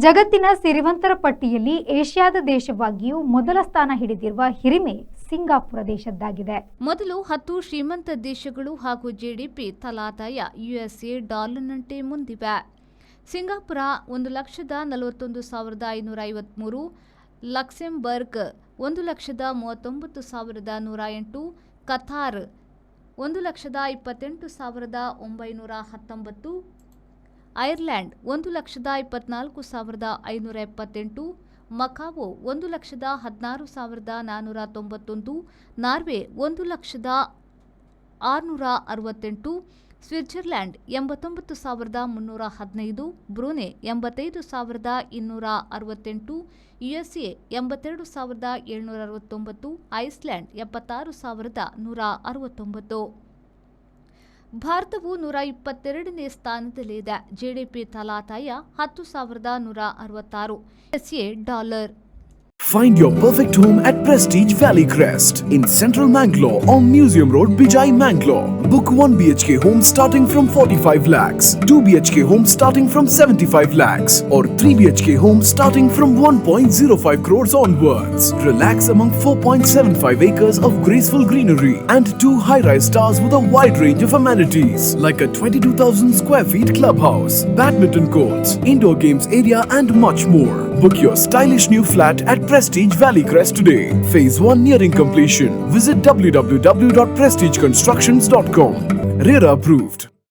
ಜಗತ್ತಿನ ಸಿರಿವಂತರ ಪಟ್ಟಿಯಲ್ಲಿ ಏಷ್ಯಾದ ದೇಶವಾಗಿಯೂ ಮೊದಲ ಸ್ಥಾನ ಹಿಡಿದಿರುವ ಹಿರಿಮೆ ಸಿಂಗಾಪುರ ದೇಶದ್ದಾಗಿದೆ. ಮೊದಲು 10 ಶ್ರೀಮಂತ ದೇಶಗಳು ಹಾಗೂ ಜಿಡಿಪಿ ತಲಾದಾಯ ಯುಎಸ್ಎ ಡಾಲರ್ನಂತೆ ಮುಂದಿವೆ. Singapore 1,41,553, Luxembourg 1,39,108, Qatar 1,28,919, Ireland 1,24,578, Macao 1,16,491, Norway 1,06,68, Switzerland 89,315, Brunei 85,268, USA 82,769, Iceland 76,169. ಭಾರತವು 122ನೇ ಸ್ಥಾನದಲ್ಲಿದೆ. ಜಿಡಿಪಿ ತಲಾದಾಯ 10,166 USA dollar. Find your perfect home at Prestige Valley Crest in Central Mangalore on Museum Road, Bijai, Mangalore. Book 1 BHK home starting from 45 lakhs, 2 BHK home starting from 75 lakhs, or 3 BHK home starting from 1.05 crores onwards. Relax among 4.75 acres of graceful greenery and 2 high-rise towers with a wide range of amenities like a 22,000 square feet clubhouse, badminton courts, indoor games area and much more. Book your stylish new flat at Prestige Valley Crest today. Phase 1 nearing completion. Visit www.prestigeconstructions.com. RERA approved.